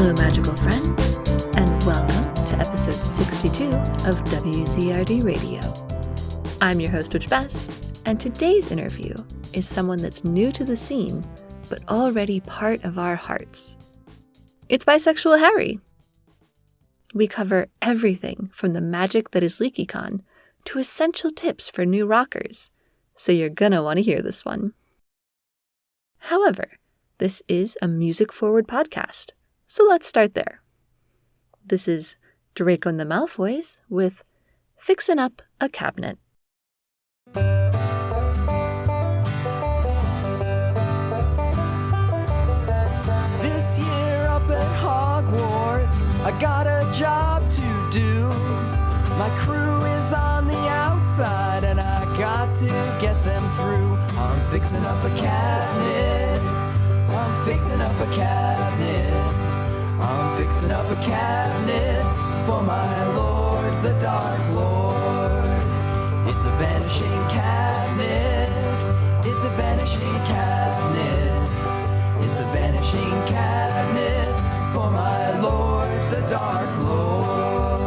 Hello, magical friends, and welcome to episode 62 of WCRD Radio. I'm your host, Witch Bess, and today's interview is someone that's new to the scene, but already part of our hearts. It's Bisexual Harry. We cover everything from the magic that is LeakyCon to essential tips for new rockers, so you're gonna want to hear this one. However, this is a music-forward podcast, so let's start there. This is Draco and the Malfoys with Fixin' Up a Cabinet. This year up at Hogwarts, I got a job to do. My crew is on the outside and I got to get them through. I'm fixing up a cabinet. I'm fixing up a cabinet. I'm fixing up a cabinet for my lord, the Dark Lord. It's a vanishing cabinet. It's a vanishing cabinet. It's a vanishing cabinet for my lord, the Dark Lord.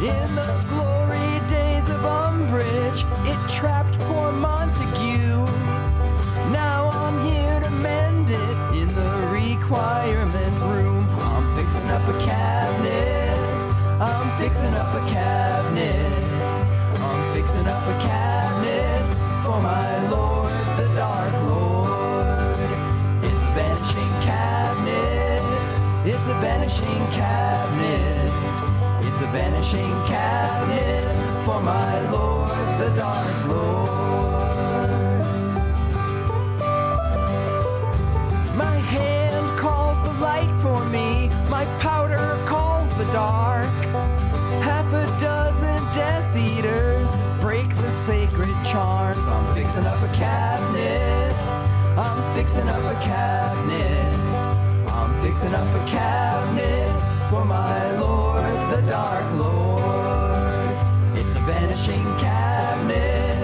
In the glory days of Umbridge, it trapped poor Montague. Now I'm here to mend it in the requirement room. I'm fixing up a cabinet. I'm fixing up a cabinet. I'm fixing up a cabinet for my lord, the Dark Lord. It's a vanishing cabinet. It's a vanishing cabinet. It's a vanishing cabinet for my lord, the Dark Lord. My hand calls the light for me. My powder calls the dark. Half a dozen Death Eaters break the sacred charms. I'm fixing up a cabinet. I'm fixing up a cabinet. I'm fixing up a cabinet for my lord, the Dark Lord. It's a vanishing cabinet.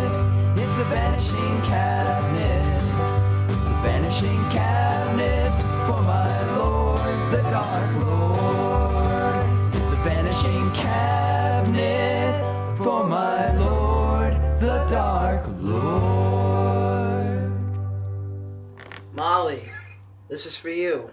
It's a vanishing cabinet. It's a vanishing cabinet for my lord, the Dark Lord. It's a vanishing cabinet for my lord, the Dark Lord. Molly, this is for you.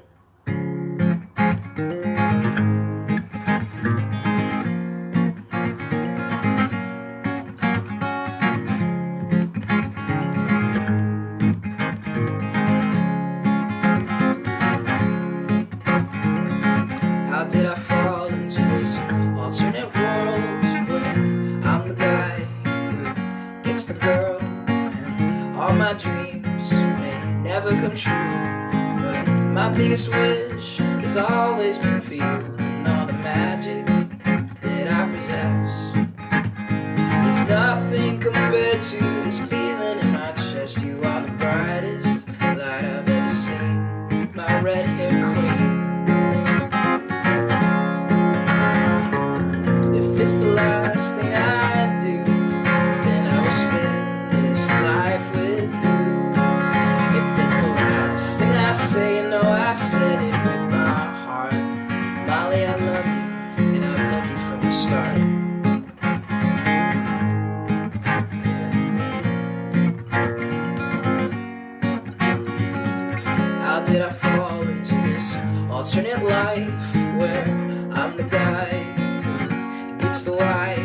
How did I fall into this alternate world where I'm the guy who gets the girl and all my dreams may never come true, but my biggest wish has always been for you and all the magic that I possess. There's nothing compared to this feeling in my chest. You are the brightest light I've ever seen, my red-haired queen. If it's the last thing I do, then I will spend this life with you. If it's the last thing I say, you know I said it with my heart. Molly, I love you, and I've loved you from the start. How did I fall into this alternate life where I'm the guy who gets the wife?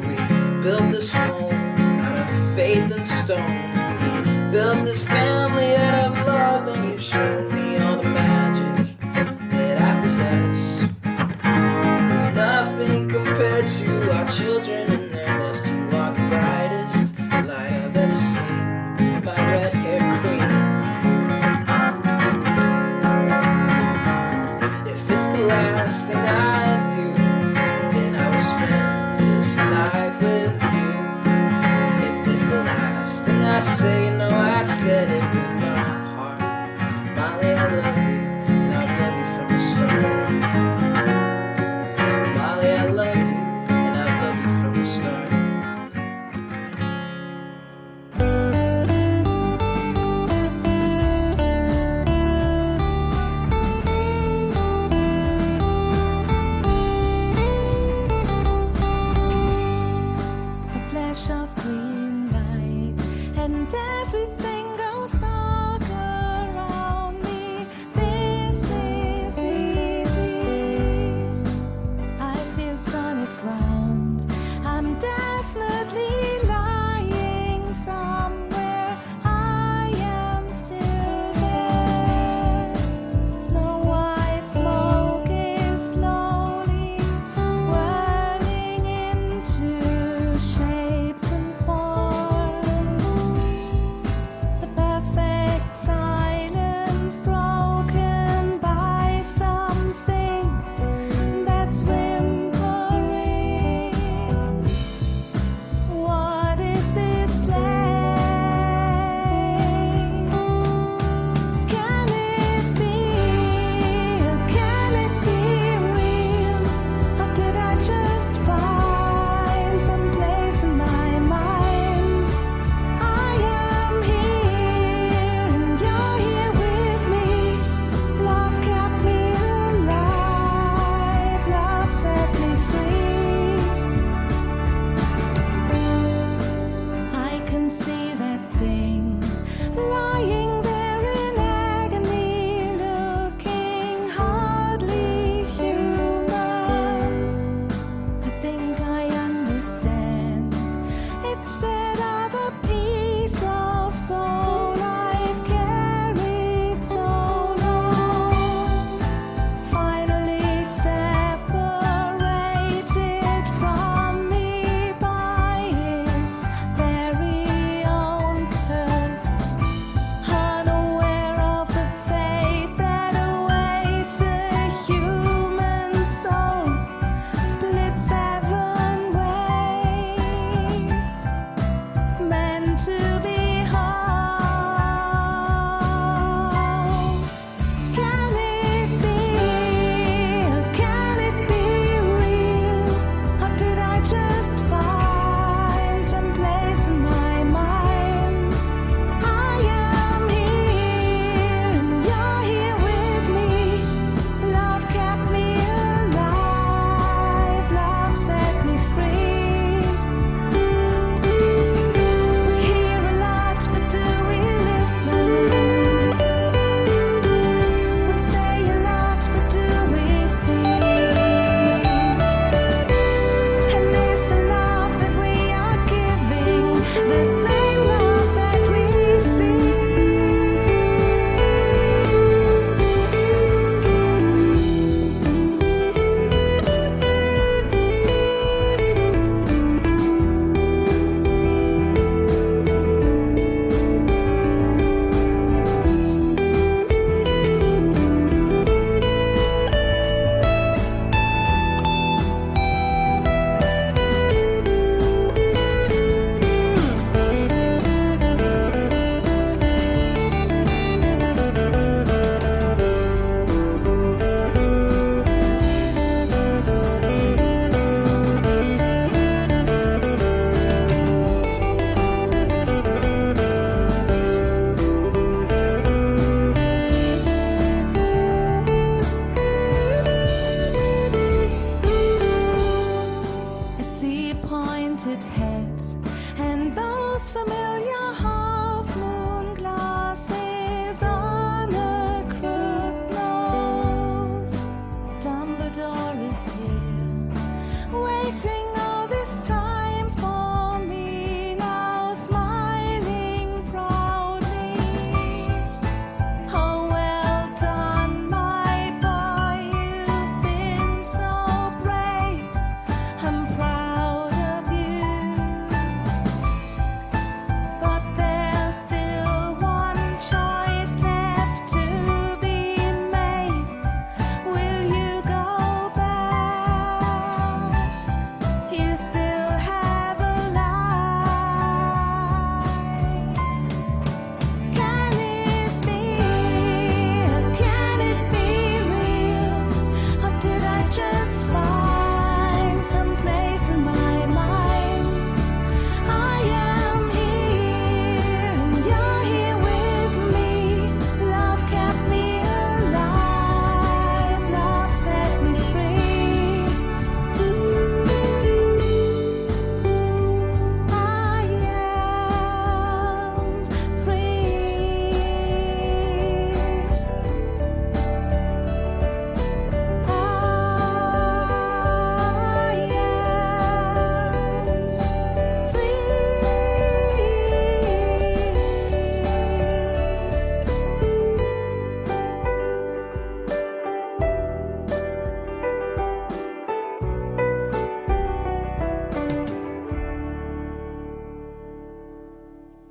We built this home out of faith and stone. We built this family out of love, and you showed me all the magic that I possess. There's nothing compared to our children and their nest. You are the brightest light I've ever seen, my red-haired queen. If it's the last thing I do, then I will spend this life with you. If it's the last thing I say, you know I said it with my heart. Molly, I love you, and I've loved you from the start. Molly, I love you, and I've loved you from the start. everything goes dark around me. This is easy. I feel solid ground. I'm definitely lying somewhere. I am still there. Snow white smoke is slowly whirling into shapes and forms.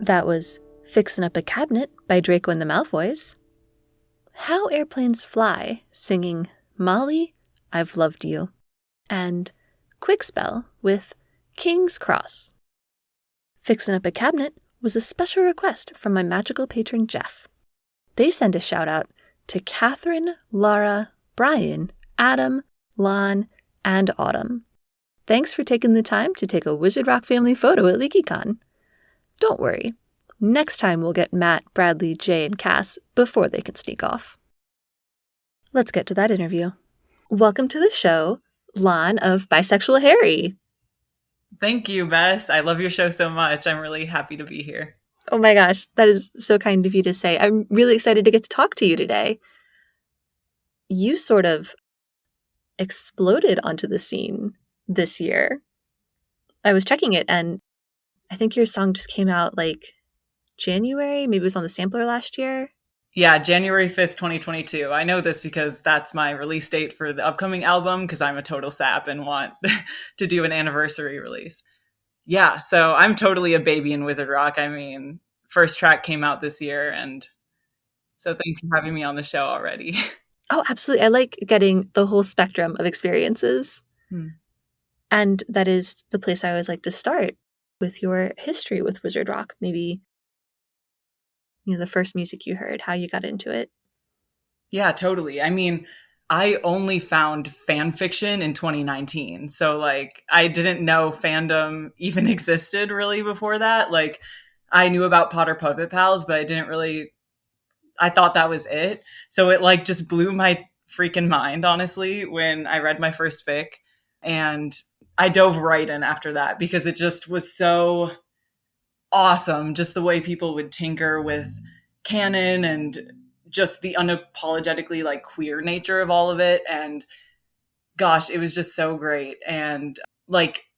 That was Fixin' Up a Cabinet by Draco and the Malfoys. How Airplanes Fly, singing Molly, I've Loved You. And Quick Spell with King's Cross. Fixin' Up a Cabinet was a special request from my magical patron Jeff. They send a shout out to Catherine, Laura, Brian, Adam, Lon, and Autumn. Thanks for taking the time to take a Wizard Rock family photo at LeakyCon. Don't worry, next time we'll get Matt, Bradley, Jay, and Cass before they can sneak off. Let's get to that interview. Welcome to the show, Lan of Bisexual Harry. Thank you, Bess. I love your show so much. I'm really happy to be here. Oh my gosh, that is so kind of you to say. I'm really excited to get to talk to you today. You sort of exploded onto the scene this year. I was checking it, and I think your song just came out like January. Maybe it was on the sampler last year. Yeah, January 5th, 2022. I know this because that's my release date for the upcoming album, because I'm a total sap and want to do an anniversary release. Yeah, so I'm totally a baby in Wizard Rock. I mean, first track came out this year, and so thanks for having me on the show already. Oh, absolutely. I like getting the whole spectrum of experiences. And that is the place I always like to start, with your history with Wizard Rock. Maybe, the first music you heard, how you got into it. Yeah, totally. I mean, I only found fan fiction in 2019. So I didn't know fandom even existed really before that. I knew about Potter Puppet Pals, but I thought that was it. So it just blew my freaking mind, honestly, when I read my first fic. And I dove right in after that because it just was so awesome. Just the way people would tinker with canon and just the unapologetically queer nature of all of it. And gosh, it was just so great. And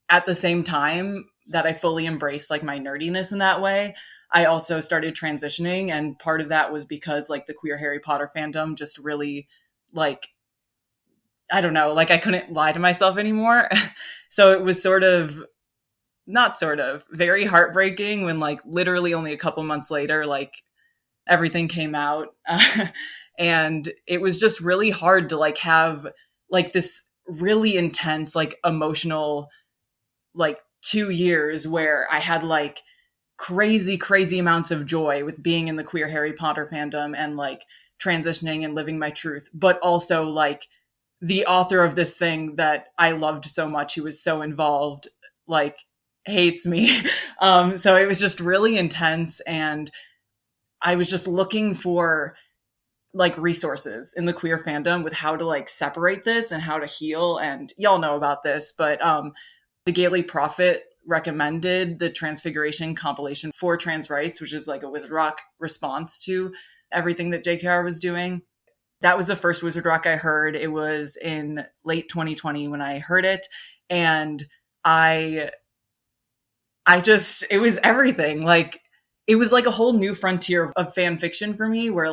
at the same time that I fully embraced my nerdiness in that way, I also started transitioning. And part of that was because the queer Harry Potter fandom just really I don't know, I couldn't lie to myself anymore. So it was very heartbreaking when literally only a couple months later, everything came out. And it was just really hard to have this really intense, emotional, 2 years where I had crazy amounts of joy with being in the queer Harry Potter fandom and transitioning and living my truth, but also the author of this thing that I loved so much, who was so involved, hates me. So it was just really intense. And I was just looking for resources in the queer fandom with how to separate this and how to heal. And y'all know about this, but the Gayly Prophet recommended the Transfiguration compilation for trans rights, which is a Wizard Rock response to everything that JKR was doing. That was the first Wizard Rock I heard. It was in late 2020 when I heard it. And it was everything. It was a whole new frontier of fan fiction for me, where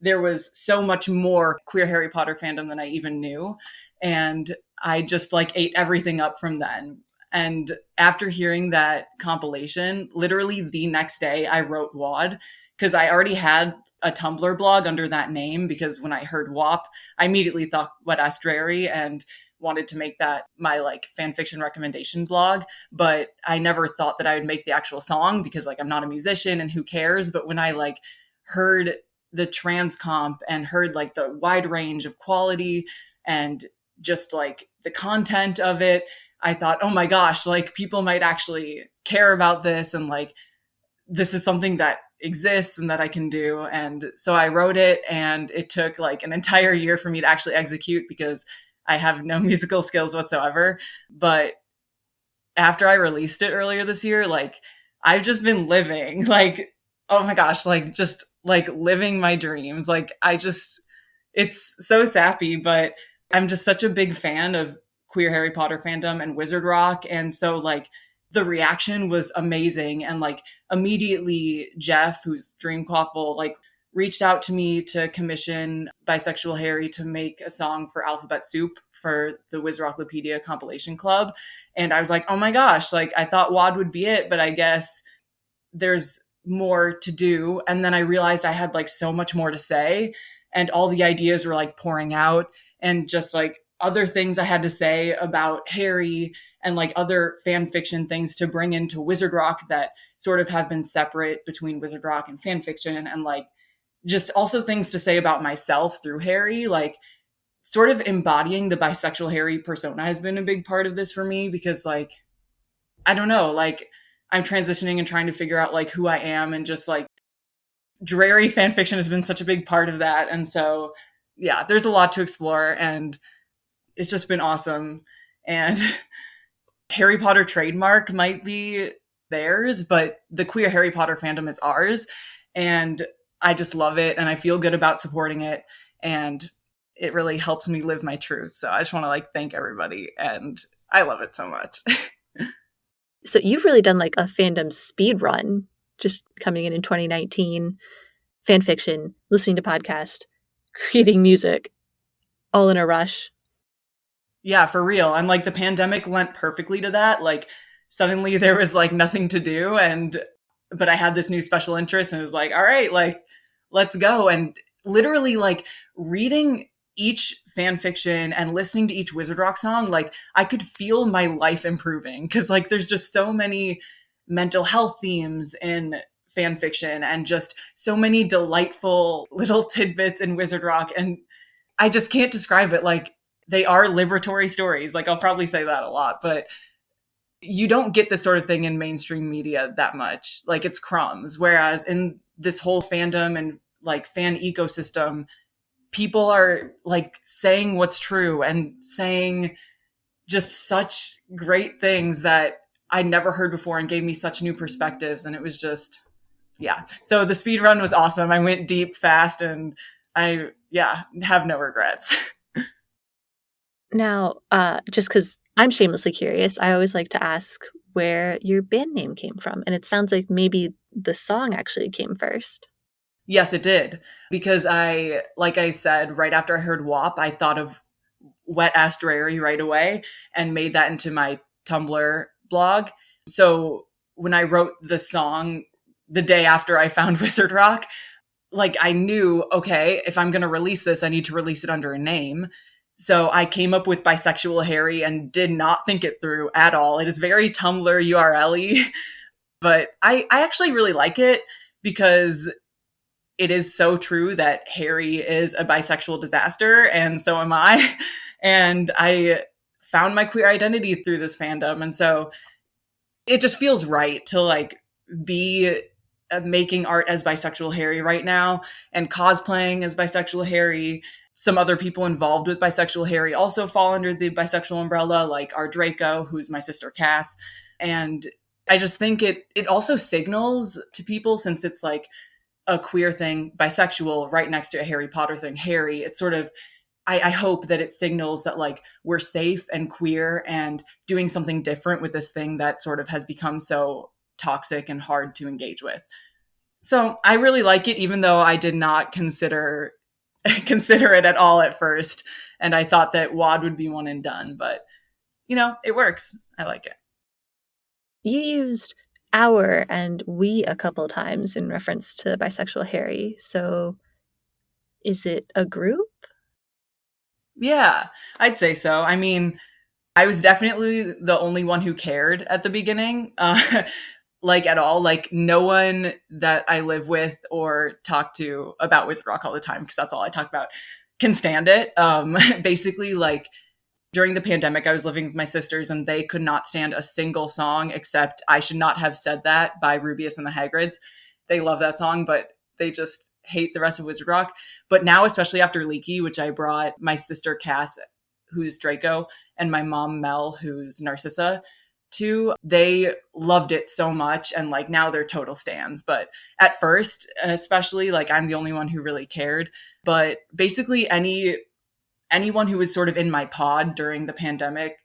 there was so much more queer Harry Potter fandom than I even knew. And I just ate everything up from then. And after hearing that compilation, literally the next day I wrote WAD, because I already had a Tumblr blog under that name, because when I heard WAP, I immediately thought Wet Ass Drary and wanted to make that my fan fiction recommendation blog. But I never thought that I would make the actual song because I'm not a musician and who cares. But when I heard the trans comp and heard the wide range of quality and just the content of it, I thought, oh my gosh, people might actually care about this, and this is something that exists and that I can do. And so I wrote it, and it took an entire year for me to actually execute because I have no musical skills whatsoever. But after I released it earlier this year, I've just been living oh my gosh, just living my dreams. It's so sappy, but I'm just such a big fan of queer Harry Potter fandom and Wizard Rock. And so the reaction was amazing. And immediately Jeff, who's Dreamquaffle, reached out to me to commission Bisexual Harry to make a song for Alphabet Soup for the Wizrocklopedia compilation club. And I was like, oh my gosh, I thought WAD would be it, but I guess there's more to do. And then I realized I had like so much more to say, and all the ideas were like pouring out, and just like other things I had to say about Harry, and like other fan fiction things to bring into Wizard Rock that sort of have been separate between Wizard Rock and fan fiction, and like just also things to say about myself through Harry. Like sort of embodying the bisexual Harry persona has been a big part of this for me, because like, I don't know, like I'm transitioning and trying to figure out like who I am, and just like dreary fan fiction has been such a big part of that. And so, yeah, there's a lot to explore, and it's just been awesome. And Harry Potter trademark might be theirs, but the queer Harry Potter fandom is ours. And I just love it, and I feel good about supporting it. And it really helps me live my truth. So I just want to like thank everybody, and I love it so much. So you've really done like a fandom speed run, just coming in 2019, fan fiction, listening to podcast, creating music, all in a rush. Yeah, for real. And like the pandemic lent perfectly to that. Like suddenly there was like nothing to do, but I had this new special interest, and it was like, all right, like let's go. And literally like reading each fan fiction and listening to each Wizard Rock song, like I could feel my life improving, because like there's just so many mental health themes in fan fiction, and just so many delightful little tidbits in Wizard Rock. And I just can't describe it. Like they are liberatory stories. Like I'll probably say that a lot, but you don't get this sort of thing in mainstream media that much. Like it's crumbs. Whereas in this whole fandom and like fan ecosystem, people are like saying what's true and saying just such great things that I never heard before, and gave me such new perspectives. And it was just, yeah. So the speed run was awesome. I went deep fast, and I have no regrets. Now, just because I'm shamelessly curious, I always like to ask where your band name came from. And it sounds like maybe the song actually came first. Yes, it did. Because like I said, right after I heard WAP, I thought of Wet Ass Dreary right away, and made that into my Tumblr blog. So when I wrote the song the day after I found Wizard Rock, like I knew, okay, if I'm going to release this, I need to release it under a name. So I came up with Bisexual Harry, and did not think it through at all. It is very Tumblr URL-y, but I actually really like it, because it is so true that Harry is a bisexual disaster, and so am I. And I found my queer identity through this fandom. And so it just feels right to like be making art as Bisexual Harry right now, and cosplaying as Bisexual Harry. Some other people involved with Bisexual Harry also fall under the bisexual umbrella, like our Draco, who's my sister Cass. And I just think it also signals to people, since it's like a queer thing, bisexual, right next to a Harry Potter thing, Harry. It's sort of, I hope that it signals that like we're safe and queer, and doing something different with this thing that sort of has become so toxic and hard to engage with. So I really like it, even though I did not consider it at all at first. And I thought that WAD would be one and done, but you know, it works. I like it. You used our and we a couple times in reference to Bisexual Harry. So is it a group? Yeah, I'd say so. I mean, I was definitely the only one who cared at the beginning, like at all. Like no one that I live with or talk to about Wizard Rock all the time, because that's all I talk about, can stand it. Basically, like during the pandemic, I was living with my sisters, and they could not stand a single song except I Should Not Have Said That by Rubius and the Hagrids. They love that song, but they just hate the rest of Wizard Rock. But now, especially after Leaky, which I brought my sister Cass, who's Draco, and my mom Mel, who's Narcissa, to, they loved it so much. And like now they're total stans. But at first, especially, like I'm the only one who really cared. But basically anyone who was sort of in my pod during the pandemic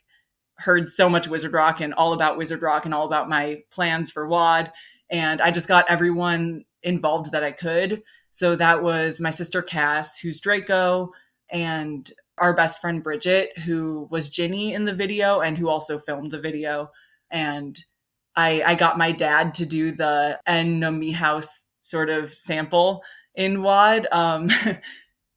heard so much Wizard Rock, and all about Wizard Rock, and all about my plans for WAD. And I just got everyone involved that I could. So that was my sister Cass, who's Draco, and our best friend Bridget, who was Ginny in the video and who also filmed the video. And I got my dad to do the En No Mi House sort of sample in WAD.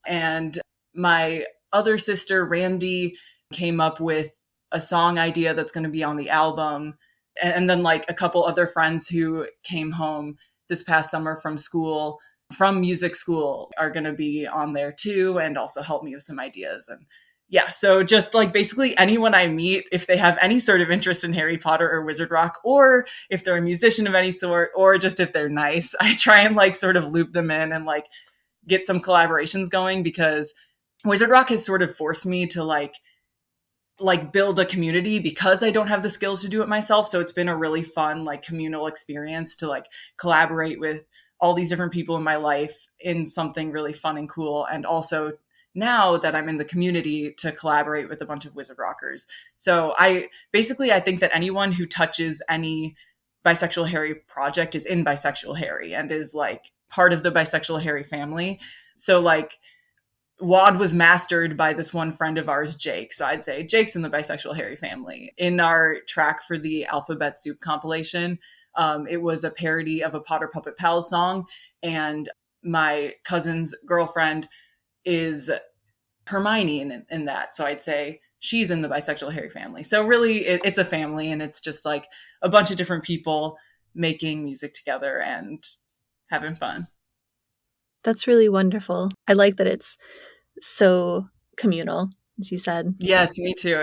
And my other sister, Randy, came up with a song idea that's going to be on the album. And then like a couple other friends who came home this past summer from music school are going to be on there too, and also help me with some ideas. And yeah, so just like basically anyone I meet, if they have any sort of interest in Harry Potter or Wizard Rock, or if they're a musician of any sort, or just if they're nice, I try and like sort of loop them in and like get some collaborations going, because Wizard Rock has sort of forced me to like build a community because I don't have the skills to do it myself. So it's been a really fun like communal experience to like collaborate with all these different people in my life in something really fun and cool. And also now that I'm in the community, to collaborate with a bunch of Wizard Rockers. So I think that anyone who touches any Bisexual Harry project is in Bisexual Harry and is like part of the Bisexual Harry family. So like WAD was mastered by this one friend of ours, Jake. So I'd say Jake's in the Bisexual Harry family. In our track for the Alphabet Soup compilation, it was a parody of a Potter Puppet Pals song. And my cousin's girlfriend is Hermione in that. So I'd say she's in the Bisexual Harry family. So really it's a family, and it's just like a bunch of different people making music together and having fun. That's really wonderful. I like that it's so communal, as you said. Yes, me too.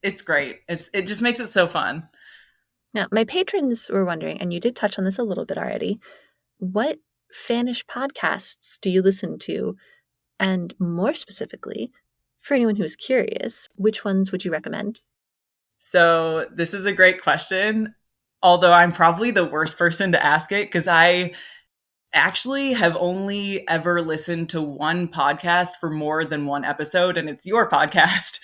It's great. It just makes it so fun. Now, my patrons were wondering, and you did touch on this a little bit already, what fanish podcasts do you listen to? And more specifically, for anyone who's curious, which ones would you recommend? So this is a great question, although I'm probably the worst person to ask it, because I actually have only ever listened to one podcast for more than one episode, and it's your podcast.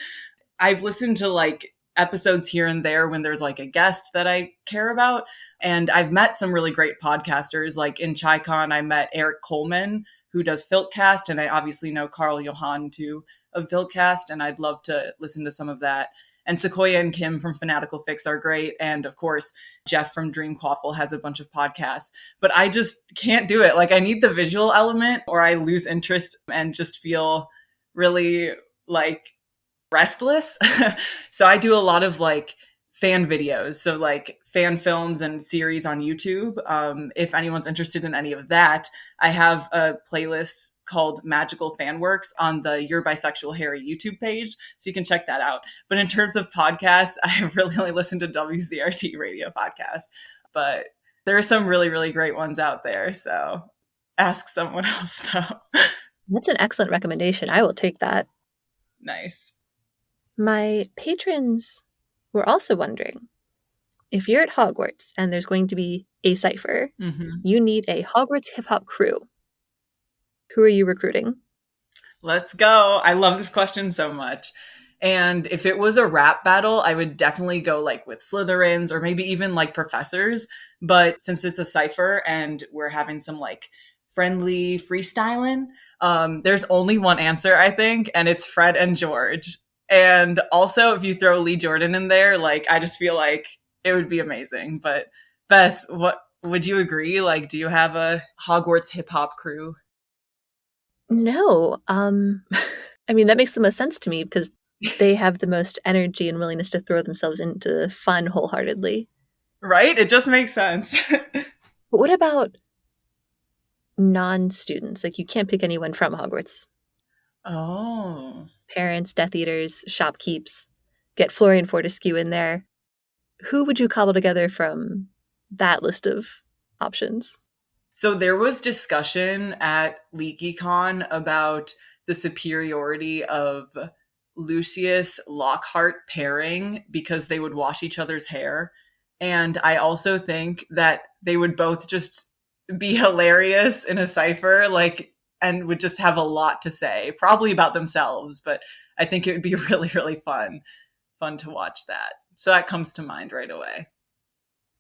I've listened to like episodes here and there when there's like a guest that I care about. And I've met some really great podcasters. Like in ChiCon, I met Eric Coleman, who does Filtcast, and I obviously know Carl Johan too of Filtcast, and I'd love to listen to some of that. And Sequoia and Kim from Fanatical Fix are great. And of course, Jeff from Dream Quaffle has a bunch of podcasts. But I just can't do it. Like I need the visual element, or I lose interest and just feel really like restless. So I do a lot of like fan videos. So like fan films and series on YouTube. If anyone's interested in any of that, I have a playlist called Magical Fan Works on the Your Bisexual Harry YouTube page. So you can check that out. But in terms of podcasts, I really only listen to WCRT radio podcasts. But there are some really, really great ones out there. So ask someone else though. That's an excellent recommendation. I will take that. Nice. My patrons were also wondering, if you're at Hogwarts and there's going to be a cipher, you need a Hogwarts hip-hop crew. Who are you recruiting? Let's go. I love this question so much. And if it was a rap battle, I would definitely go like with Slytherins or maybe even like professors. But since it's a cipher and we're having some like friendly freestyling, there's only one answer, I think, and it's Fred and George. And also, if you throw Lee Jordan in there, like, I just feel like it would be amazing. But Bess, what would you agree? Like, do you have a Hogwarts hip hop crew? No. I mean, that makes the most sense to me because they have the most energy and willingness to throw themselves into fun wholeheartedly. Right? It just makes sense. But what about non-students? Like, you can't pick anyone from Hogwarts. Oh. Parents, Death Eaters, shopkeeps, get Florian Fortescue in there. Who would you cobble together from that list of options? So there was discussion at LeakyCon about the superiority of Lucius Lockhart pairing because they would wash each other's hair. And I also think that they would both just be hilarious in a cipher, like, and would just have a lot to say, probably about themselves. But I think it would be really, really fun to watch that. So that comes to mind right away.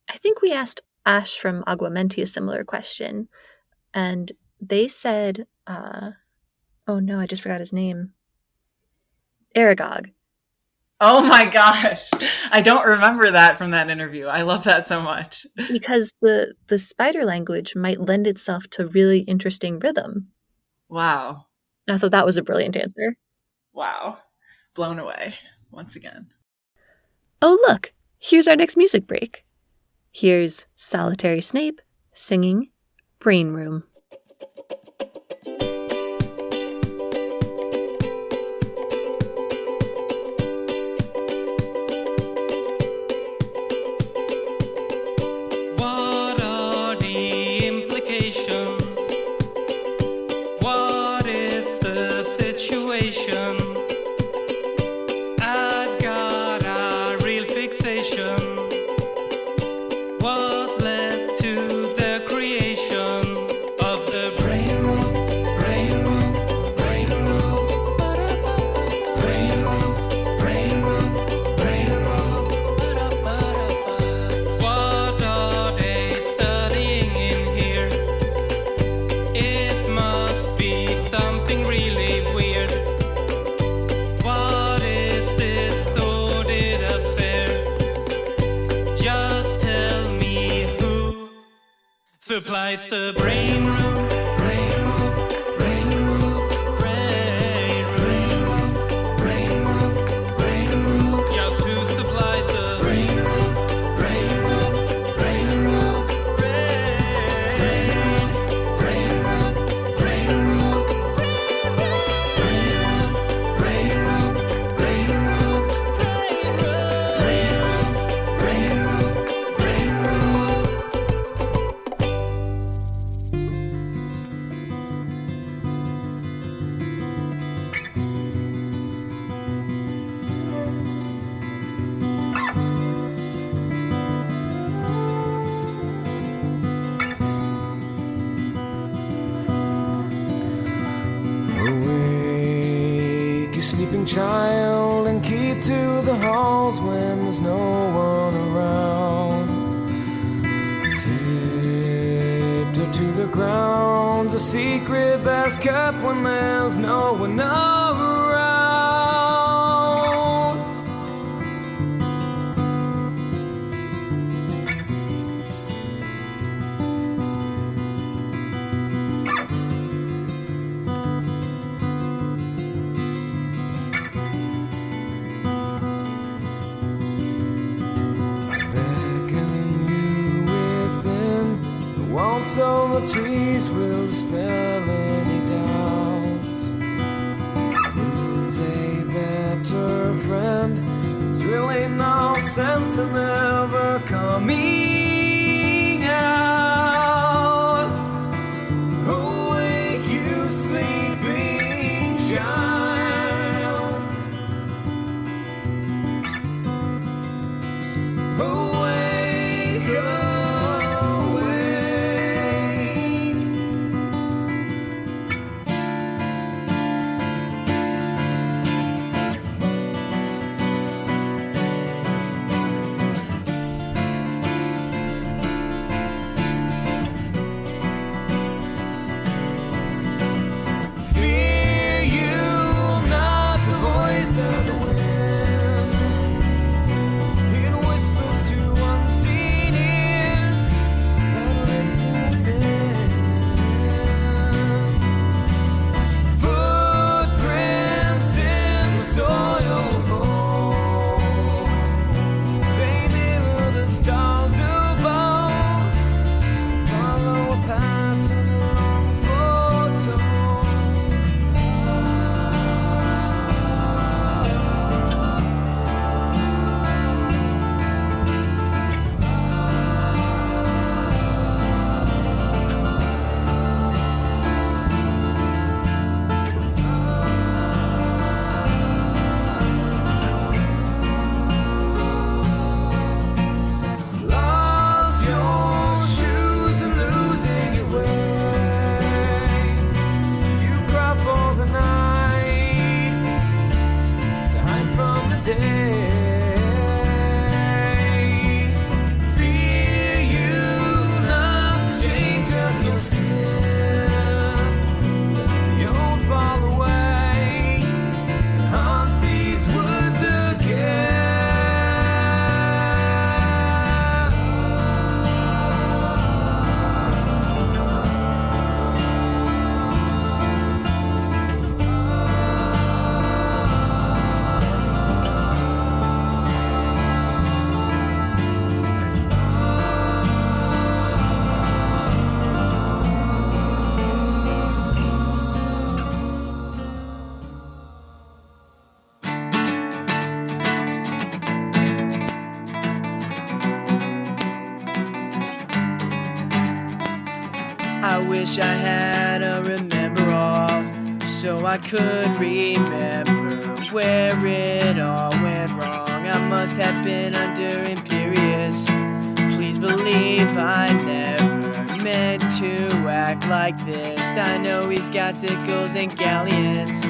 I think we asked Ash from Aguamenti a similar question, and they said, oh no, I just forgot his name. Aragog. Oh my gosh. I don't remember that from that interview. I love that so much. Because the spider language might lend itself to really interesting rhythm. Wow. I thought that was a brilliant answer. Wow. Blown away once again. Oh, look, here's our next music break. Here's Solitary Snape singing Brain Room. What are the implications? What is the situation? I've got a real fixation. What led to the creation of the brain room, brain room, brain room, brain room, brain room, brain room. What are they studying in here? It must be something really weird. What is this sordid affair? Just tell me who supplies the brain room, brain room, brain room, brain room, brain room, brain room. Just who supplies the brain room, brain room, brain room, brain room, brain room, brain room, brain room, brain room, brain room, brain room. Awake, you sleeping child, and keep to the halls when there's no one around. Tiptoe to the grounds, a secret best kept when there's no one around. Beckon you within, the waltz of the trees will dispel any doubts. Moon's a better friend, there's really no sense in ever coming out. Awake, you sleeping child. Awake, awake. wish I had a remember all, so I could remember where it all went wrong. I must have been under imperious. Please believe I never meant to act like this. I know he's got sickles and galleons,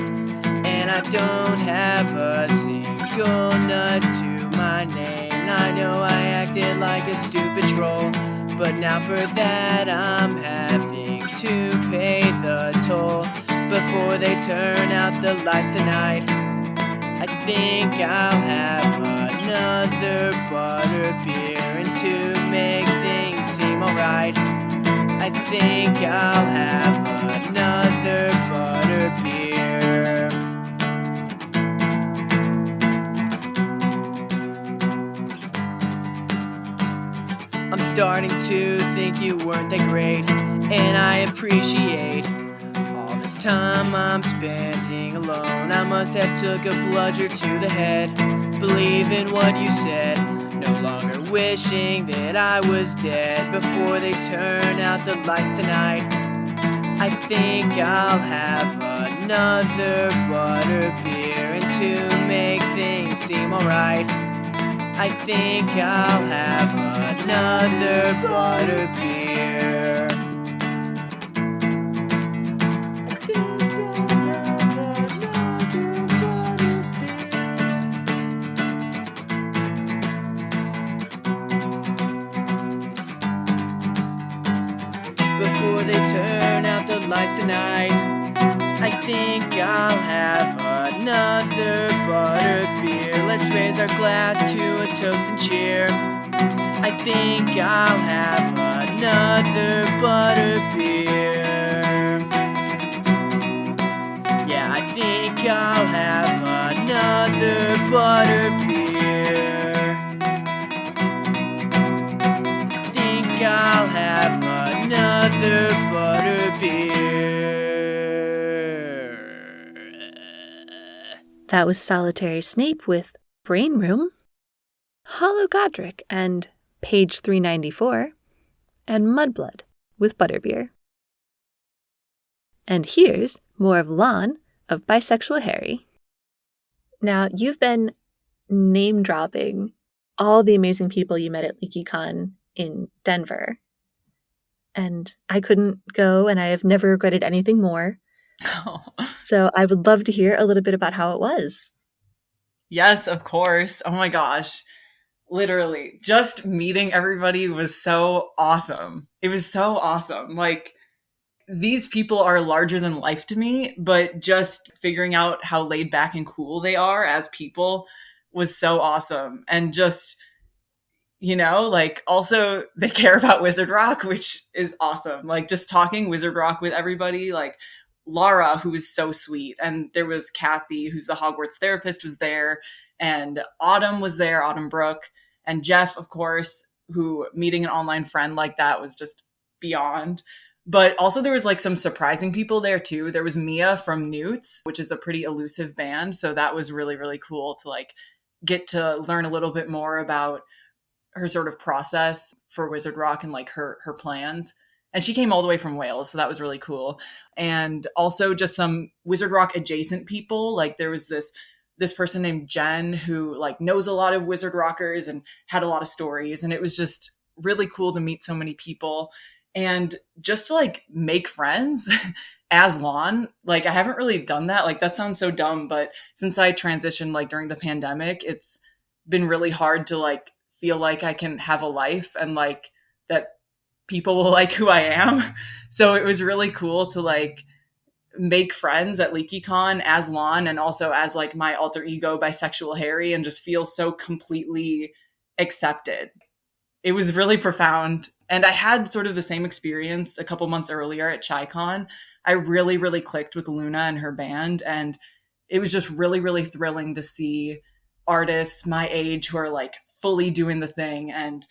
and I don't have a single nut to my name. I know I acted like a stupid troll, but now for that I'm having to pay the toll. Before they turn out the lights tonight, I think I'll have another butterbeer, and to make things seem alright, I think I'll have another butterbeer. I'm starting to think you weren't that great, and I appreciate all this time I'm spending alone. I must have took a bludger to the head, believe in what you said, no longer wishing that I was dead. Before they turn out the lights tonight, I think I'll have another butterbeer, and to make things seem alright, I think I'll have another butterbeer. Before they turn out the lights tonight, I think I'll have another butterbeer. Let's raise our glass to a toast and cheer. I think I'll have another butterbeer. Yeah, I think I'll have another butterbeer. I think I'll have another butterbeer. That was Solitary Snape with Brain Room, Hollow Godric and Page 394, and Mudblood with Butterbeer. And here's more of Lan of Bisexual Harry. Now, you've been name-dropping all the amazing people you met at LeakyCon in Denver. And I couldn't go, and I have never regretted anything more. Oh. So I would love to hear a little bit about how it was. Yes, of course. Oh my gosh. Literally, just meeting everybody was so awesome. It was so awesome. Like, these people are larger than life to me, but just figuring out how laid back and cool they are as people was so awesome. And just, you know, like, also they care about Wizard Rock, which is awesome. Like, just talking Wizard Rock with everybody, like Lara, who was so sweet. And there was Kathy, who's the Hogwarts therapist, was there. And Autumn was there, Autumn Brooke. And Jeff, of course, who meeting an online friend like that was just beyond. But also there was like some surprising people there too. There was Mia from Newts, which is a pretty elusive band. So that was really, really cool to like get to learn a little bit more about her sort of process for Wizard Rock and like her plans. And she came all the way from Wales, so that was really cool. And also just some Wizard Rock adjacent people. Like there was this person named Jen who like knows a lot of Wizard Rockers and had a lot of stories. And it was just really cool to meet so many people and just to like make friends as Lan. Like I haven't really done that. Like that sounds so dumb, but since I transitioned like during the pandemic, it's been really hard to like feel like I can have a life and like that people will like who I am. So it was really cool to like make friends at LeakyCon as Lan and also as like my alter ego Bisexual Harry and just feel so completely accepted. It was really profound. And I had sort of the same experience a couple months earlier at ChiCon. I really, really clicked with Luna and her band. And it was just really, really thrilling to see artists my age who are like fully doing the thing. And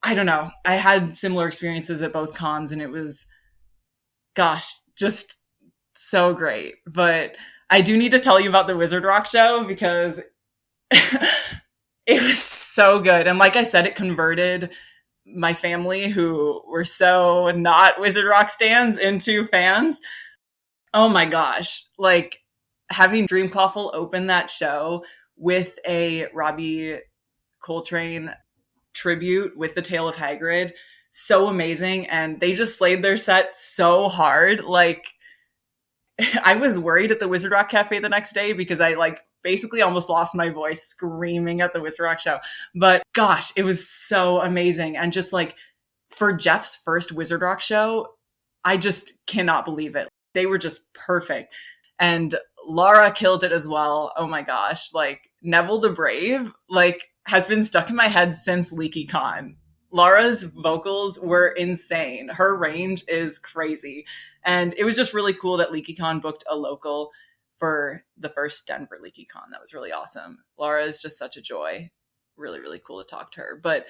I don't know, I had similar experiences at both cons and it was, gosh, just so great. But I do need to tell you about the Wizard Rock show because it was so good. And like I said, it converted my family who were so not Wizard Rock stans into fans. Oh my gosh. Like having Dreamclaw open that show with a Robbie Coltrane tribute with the Tale of Hagrid, so amazing. And they just slayed their set so hard. Like I was worried at the Wizard Rock Cafe the next day because I like basically almost lost my voice screaming at the Wizard Rock show. But gosh, it was so amazing. And just like for Jeff's first Wizard Rock show, I just cannot believe it. They were just perfect. And Laura killed it as well. Oh my gosh. Like Neville the Brave, like has been stuck in my head since LeakyCon. Laura's vocals were insane. Her range is crazy. And it was just really cool that LeakyCon booked a local for the first Denver LeakyCon. That was really awesome. Laura is just such a joy. Really, really cool to talk to her. But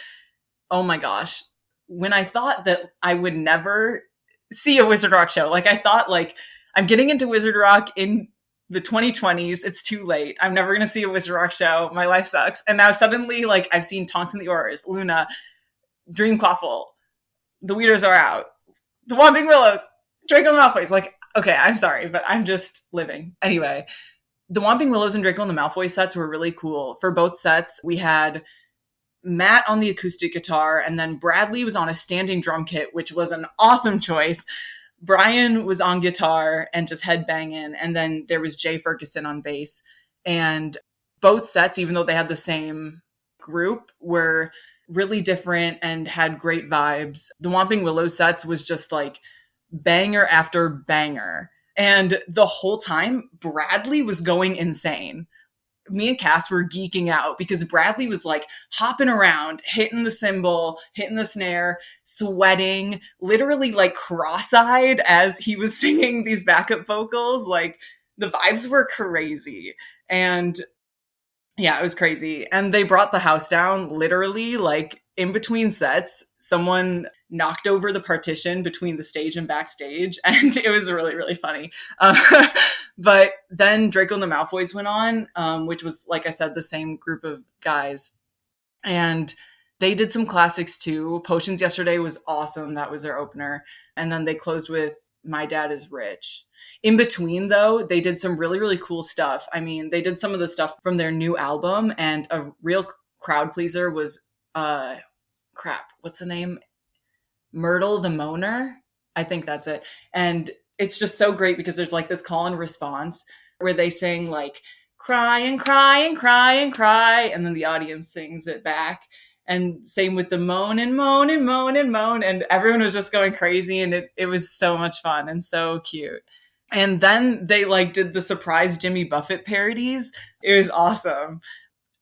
oh my gosh, when I thought that I would never see a Wizard Rock show, like I thought like I'm getting into Wizard Rock in the 2020s. It's too late. I'm never going to see a Wizard Rock show. My life sucks. And now suddenly like I've seen Tonks and the Aurors, Luna, Dreamclaw, The Weirdos Are Out, The Whomping Willows, Draco and the Malfoys. Like, okay, I'm sorry, but I'm just living. Anyway, The Whomping Willows and Draco and the Malfoy sets were really cool. For both sets, we had Matt on the acoustic guitar, and then Bradley was on a standing drum kit, which was an awesome choice. Brian was on guitar and just headbanging, and then there was Jay Ferguson on bass. And both sets, even though they had the same group, were really different and had great vibes. The Whomping Willows sets was just like banger after banger. And the whole time, Bradley was going insane. Me and Cass were geeking out because Bradley was like hopping around, hitting the cymbal, hitting the snare, sweating, literally like cross-eyed as he was singing these backup vocals. Like the vibes were crazy. And yeah, it was crazy. And they brought the house down literally like in between sets. Someone knocked over the partition between the stage and backstage. And it was really, really funny. But then Draco and the Malfoys went on, which was, like I said, the same group of guys. And they did some classics too. Potions Yesterday was awesome. That was their opener. And then they closed with My Dad is Rich. In between, though, they did some really, really cool stuff. I mean, they did some of the stuff from their new album, and a real crowd pleaser was, what's the name? Myrtle the Moaner? I think that's it. And it's just so great because there's like this call and response where they sing like, cry and cry and cry and cry, and then the audience sings it back. And same with the moan and moan and moan and moan. And everyone was just going crazy, and it was so much fun and so cute. And then they like did the surprise Jimmy Buffett parodies. It was awesome.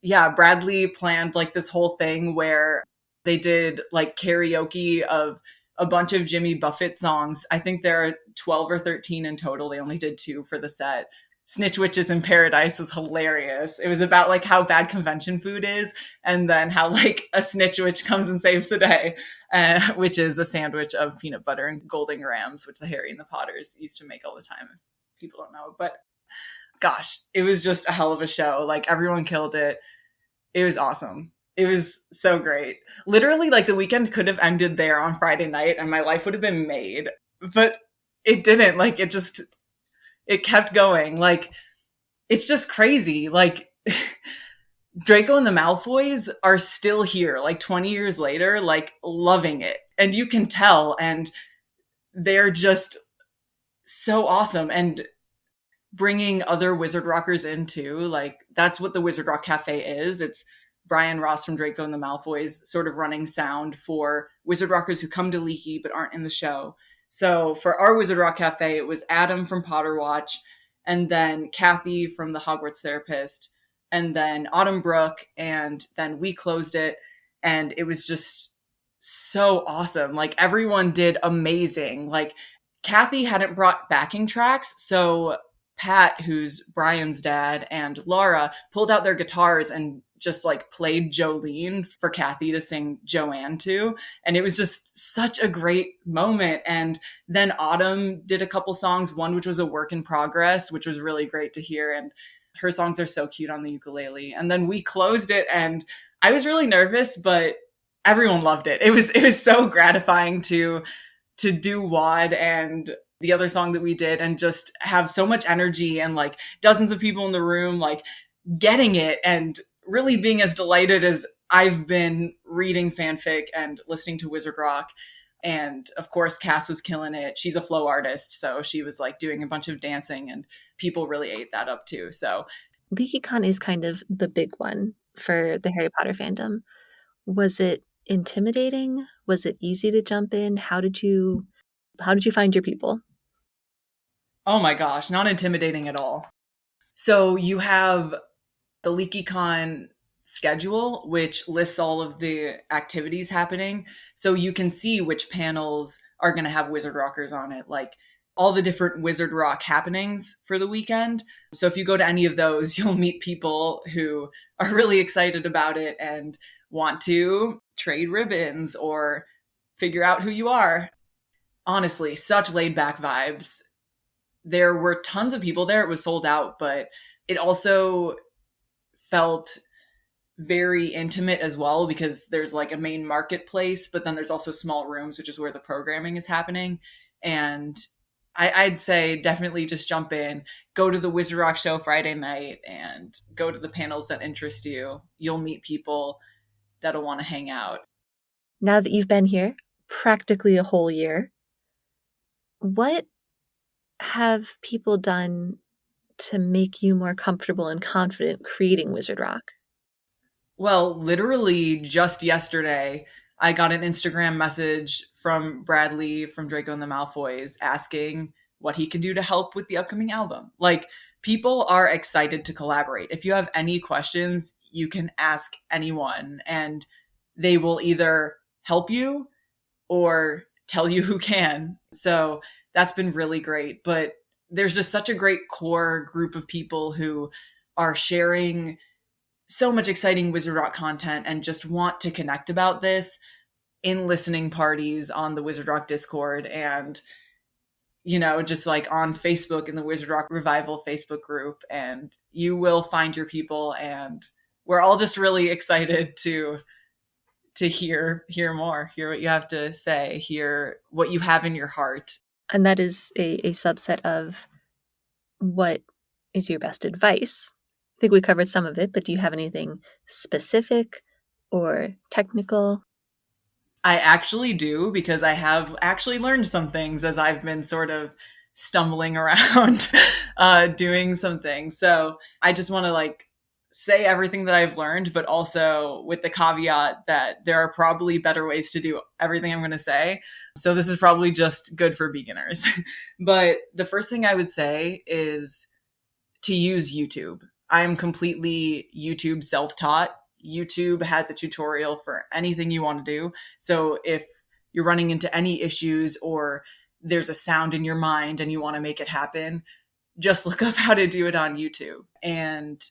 Yeah, Bradley planned like this whole thing where they did like karaoke of a bunch of Jimmy Buffett songs. I think there are 12 or 13 in total. They only did 2 for the set. Snitch Witches in Paradise was hilarious. It was about like how bad convention food is, and then how like a snitch witch comes and saves the day, which is a sandwich of peanut butter and golden grams, which the Harry and the Potters used to make all the time. If people don't know, but gosh, it was just a hell of a show. Like everyone killed it. It was awesome. It was so great. Literally, like the weekend could have ended there on Friday night, and my life would have been made, but it didn't. Like it kept going. Like, it's just crazy. Like, Draco and the Malfoys are still here, like 20 years later, like loving it. And you can tell, and they're just so awesome. And bringing other Wizard Rockers into, like, that's what the Wizard Rock Cafe is. It's Brian Ross from Draco and the Malfoys sort of running sound for Wizard Rockers who come to Leaky but aren't in the show. So for our Wizard Rock Cafe, it was Adam from Potter Watch, and then Kathy from the Hogwarts Therapist, and then Autumn Brooke, and then we closed it, and it was just so awesome. Like everyone did amazing. Like Kathy hadn't brought backing tracks, so Pat, who's Brian's dad, and Laura pulled out their guitars and just like played Jolene for Kathy to sing Joanne to. And it was just such a great moment. And then Autumn did a couple songs, one which was a work in progress, which was really great to hear. And her songs are so cute on the ukulele. And then we closed it, and I was really nervous, but everyone loved it. It was so gratifying to do WAD and the other song that we did and just have so much energy and like dozens of people in the room like getting it and really being as delighted as I've been reading fanfic and listening to Wizard Rock. And of course, Cass was killing it. She's a flow artist, so she was like doing a bunch of dancing and people really ate that up too. So LeakyCon is kind of the big one for the Harry Potter fandom. Was it intimidating? Was it easy to jump in? How did you find your people? oh my gosh, not intimidating at all. So you have the LeakyCon schedule, which lists all of the activities happening. So you can see which panels are going to have Wizard Rockers on it, like all the different Wizard Rock happenings for the weekend. So if you go to any of those, you'll meet people who are really excited about it and want to trade ribbons or figure out who you are. Honestly, such laid back vibes. There were tons of people there. It was sold out, but it also felt very intimate as well because there's like a main marketplace, but then there's also small rooms, which is where the programming is happening. And I'd say definitely just jump in, go to the Wizard Rock show Friday night and go to the panels that interest you. You'll meet people that'll want to hang out. Now that you've been here practically a whole year, what have people done to make you more comfortable and confident creating Wizard Rock? Well, literally just yesterday, I got an Instagram message from Bradley from Draco and the Malfoys asking what he can do to help with the upcoming album. Like, people are excited to collaborate. If you have any questions, you can ask anyone and they will either help you or tell you who can. So that's been really great. But there's just such a great core group of people who are sharing so much exciting Wizard Rock content and just want to connect about this in listening parties on the Wizard Rock Discord and, you know, just like on Facebook in the Wizard Rock Revival Facebook group. And you will find your people, and we're all just really excited to hear more, hear what you have to say, hear what you have in your heart. And that is a subset of what is your best advice. I think we covered some of it, but do you have anything specific or technical? I actually do, because I have actually learned some things as I've been sort of stumbling around doing some things. So I just want to like say everything that I've learned, but also with the caveat that there are probably better ways to do everything I'm going to say. So this is probably just good for beginners. But the first thing I would say is to use YouTube. I am completely YouTube self-taught. YouTube has a tutorial for anything you want to do. So if you're running into any issues or there's a sound in your mind and you want to make it happen, just look up how to do it on YouTube. And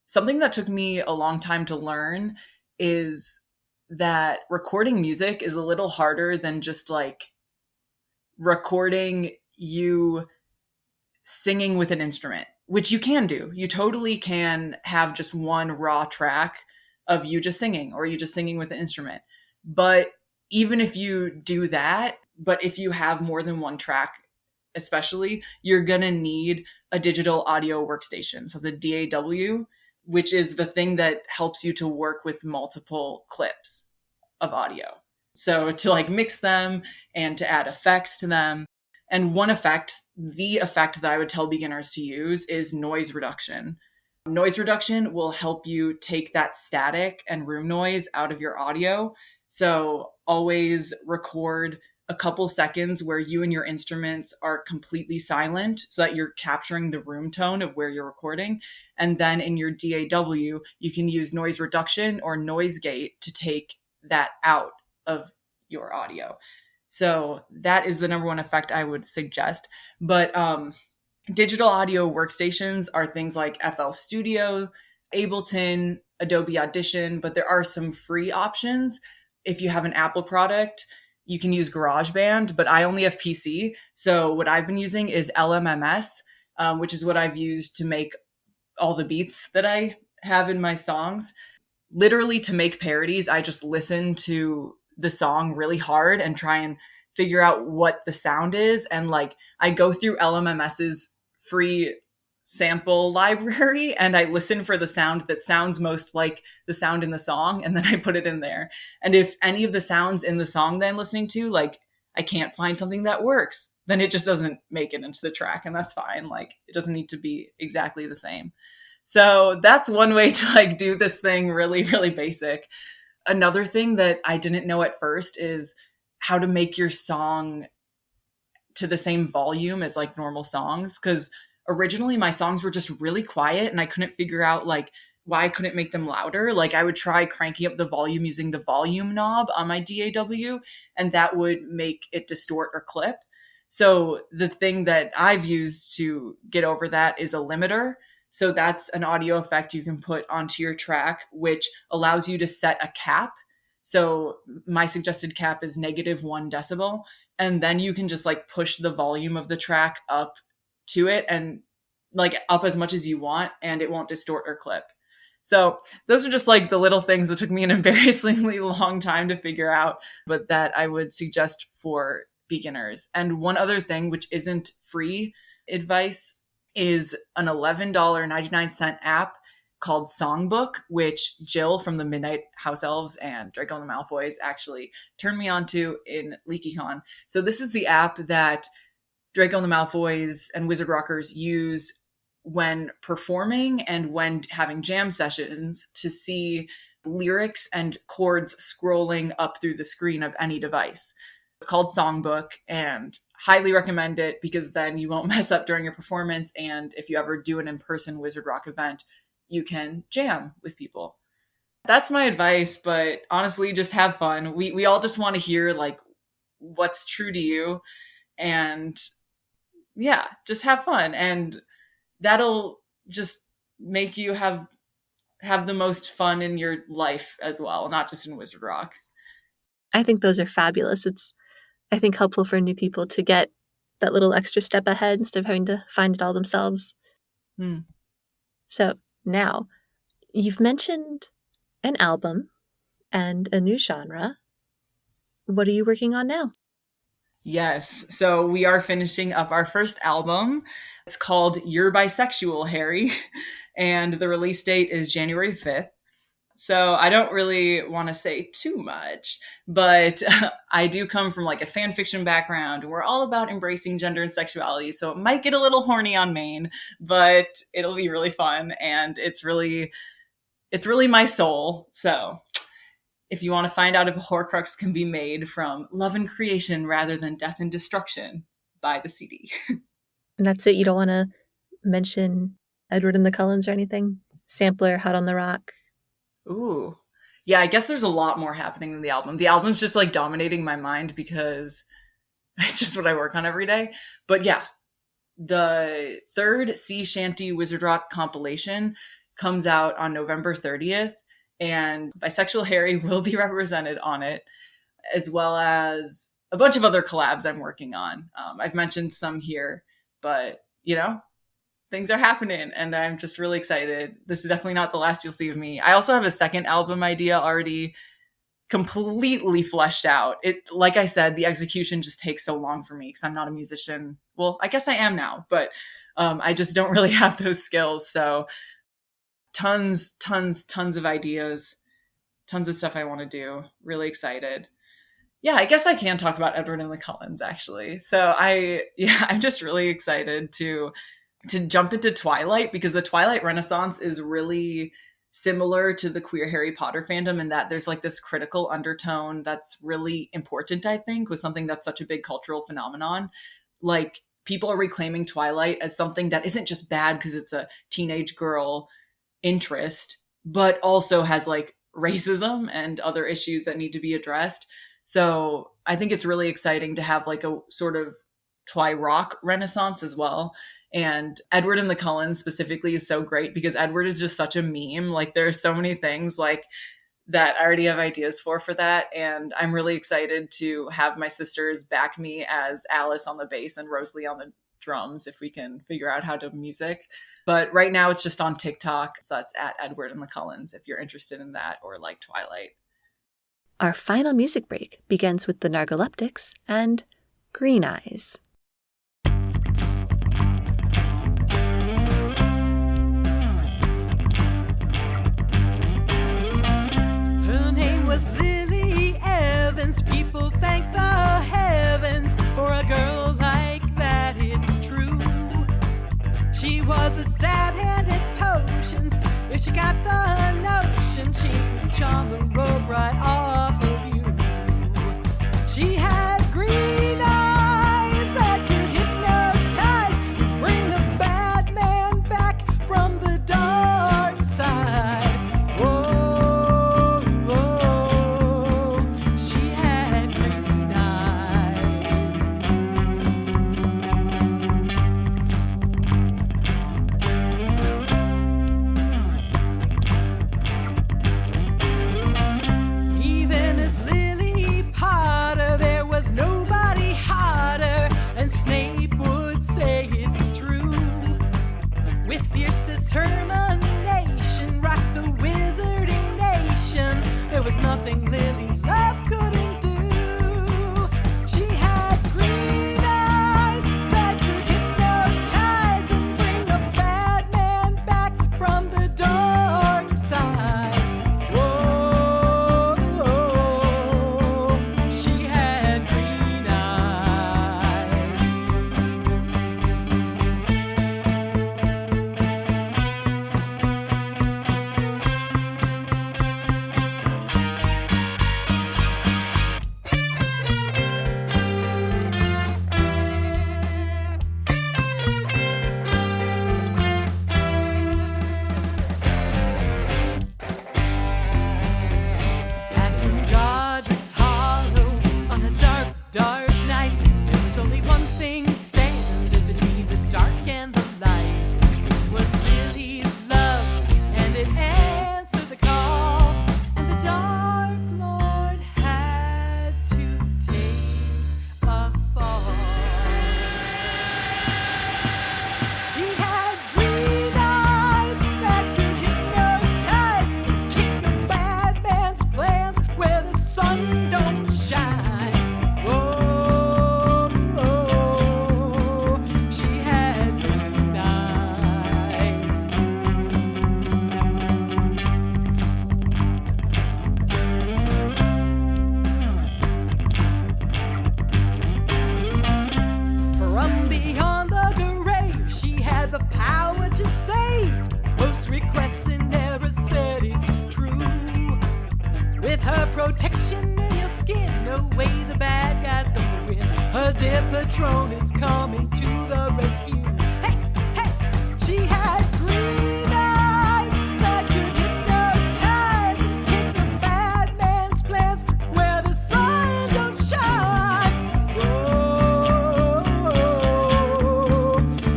something that took me a long time to learn is that recording music is a little harder than just like recording you singing with an instrument, which you can do. You totally can have just one raw track of you just singing or you just singing with an instrument. But even if you do that, but if you have more than one track, especially, you're going to need a digital audio workstation. So it's a DAW, which is the thing that helps you to work with multiple clips of audio. So to like mix them and to add effects to them. And one effect, the effect that I would tell beginners to use is noise reduction. Noise reduction will help you take that static and room noise out of your audio. So always record a couple seconds where you and your instruments are completely silent so that you're capturing the room tone of where you're recording. And then in your DAW, you can use noise reduction or noise gate to take that out of your audio. So that is the number one effect I would suggest. But digital audio workstations are things like FL Studio, Ableton, Adobe Audition, but there are some free options. If you have an Apple product, you can use GarageBand, but I only have PC. So what I've been using is LMMS, which is what I've used to make all the beats that I have in my songs. literally to make parodies, I just listen to the song really hard and try and figure out what the sound is. And like, I go through LMMS's free sample library and I listen for the sound that sounds most like the sound in the song. And then I put it in there. And if any of the sounds in the song that I'm listening to, like, I can't find something that works, then it just doesn't make it into the track. And that's fine. Like, it doesn't need to be exactly the same. So that's one way to like do this thing really, really basic. Another thing that I didn't know at first is how to make your song to the same volume as like normal songs. Cause originally my songs were just really quiet and I couldn't figure out like why I couldn't make them louder. Like I would try cranking up the volume using the volume knob on my DAW and that would make it distort or clip. So the thing that I've used to get over that is a limiter. So that's an audio effect you can put onto your track, which allows you to set a cap. So my suggested cap is -1 decibel. And then you can just like push the volume of the track up to it and like up as much as you want and it won't distort or clip. So those are just like the little things that took me an embarrassingly long time to figure out, but that I would suggest for beginners. And one other thing, which isn't free advice, is an $11.99 app called Songbook, which Jill from the Midnight House Elves and Draco and the Malfoys actually turned me on to in LeakyCon. So this is the app that Draco and the Malfoys and Wizard Rockers use when performing and when having jam sessions to see lyrics and chords scrolling up through the screen of any device. It's called Songbook and highly recommend it because then you won't mess up during your performance. And if you ever do an in-person Wizard Rock event, you can jam with people. That's my advice, but honestly, just have fun. We all just want to hear like what's true to you. And yeah, just have fun. And that'll just make you have the most fun in your life as well, not just in Wizard Rock. I think those are fabulous. It's, I think, helpful for new people to get that little extra step ahead instead of having to find it all themselves. So now, you've mentioned an album and a new genre. What are you working on now? Yes. So we are finishing up our first album. It's called You're Bisexual, Harry. And the release date is January 5th. So I don't really want to say too much, but I do come from like a fan fiction background. We're all about embracing gender and sexuality. So it might get a little horny on Maine, but it'll be really fun. And it's really my soul. So if you want to find out if a Horcrux can be made from love and creation rather than death and destruction, buy the CD. And that's it. You don't want to mention Edward and the Cullens or anything? Sampler, Hot on the Rock. Ooh. Yeah, I guess there's a lot more happening than the album. The album's just like dominating my mind because it's just what I work on every day. But yeah, the third Sea Shanty Wizard Rock compilation comes out on November 30th, and Bisexual Harry will be represented on it, as well as a bunch of other collabs I'm working on. I've mentioned some here, but you know, things are happening and I'm just really excited. This is definitely not the last you'll see of me. I also have a second album idea already completely fleshed out. It, like I said, the execution just takes so long for me because I'm not a musician. Well, I guess I am now, but I just don't really have those skills. So tons of ideas, tons of stuff I want to do. Really excited. Yeah, I guess I can talk about Edward and the Cullens actually. So I'm just really excited to jump into Twilight because the Twilight Renaissance is really similar to the queer Harry Potter fandom in that there's like this critical undertone that's really important, I think, with something that's such a big cultural phenomenon. Like people are reclaiming Twilight as something that isn't just bad because it's a teenage girl interest, but also has like racism and other issues that need to be addressed. So I think it's really exciting to have like a sort of Twi-Rock renaissance as well. And Edward and the Cullens specifically is so great because Edward is just such a meme. Like there are so many things like that I already have ideas for that. And I'm really excited to have my sisters back me as Alice on the bass and Rosalie on the drums if we can figure out how to music. But right now it's just on TikTok. So that's at Edward and the Cullens if you're interested in that or like Twilight. Our final music break begins with the Narcoleptics and Green Eyes. Her name was Lily Evans. People thank the heavens for a girl like that, it's true. She was a dab hand at potions. If she got the notion, she could charm the rope right off of you. She had green eyes that could hypnotize and bring a bad man back from the dark side. Whoa, whoa, she had green eyes. Even as Lily Potter, there was nobody hotter, and Snape would say it's true. With fierce determination, rock the wizarding nation. There was nothing Lily's love couldn't do. She had green eyes that could hypnotize and bring a bad man back from the dark side. Whoa, she had green eyes. Back in Godric's Hollow on a dark, dark night, there was only one thing standing between the dark and the light. It was Lily's love, and it answered the call, and the Dark Lord had to take a fall. She had green eyes that could hypnotize and kick a bad man's plans where the sun don't shine. Whoa, she had green eyes. From beyond the grave, she had the power to save. Most requests in never said it's true. With her protection in your skin, no way the bad guy's gonna win. Her dear patron is coming to the rescue. Hey, hey, she had green eyes that could hypnotize and kick the bad man's plans where the sun don't shine. Whoa,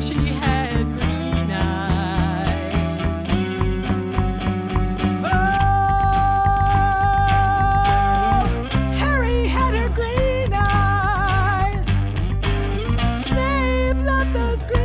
she had green eyes. Oh, Harry had her green eyes. Snape loved those green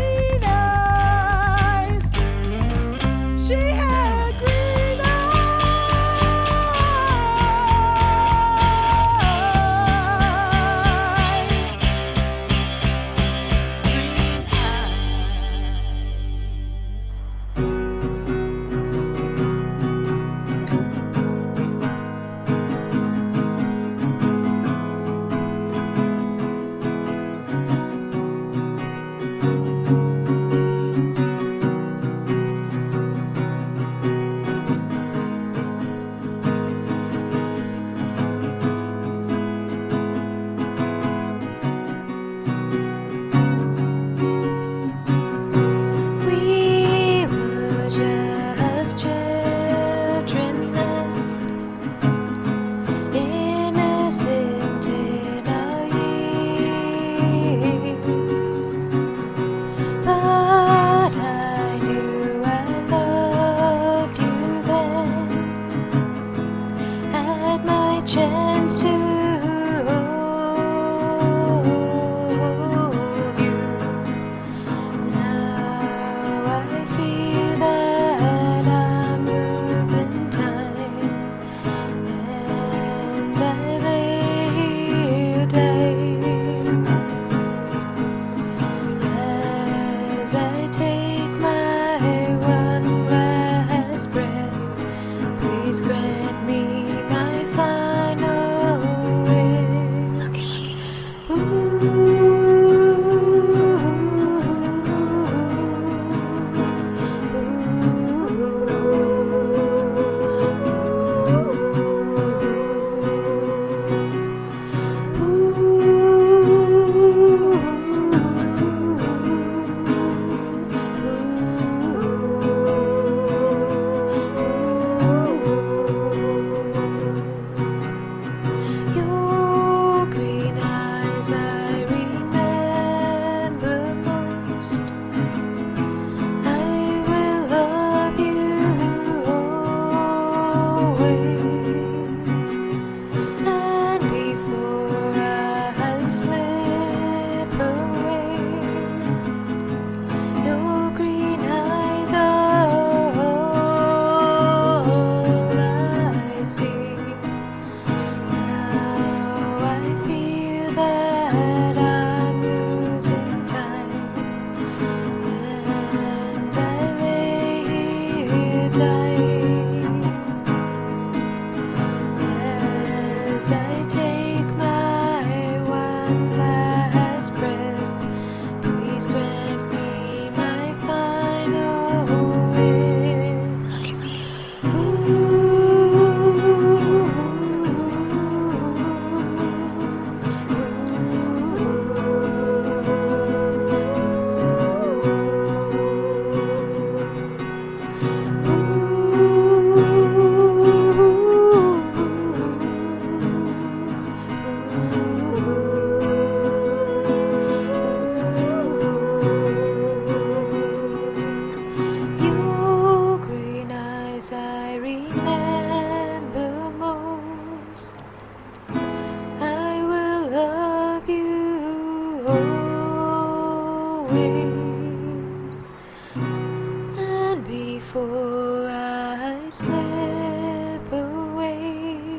before I slip away.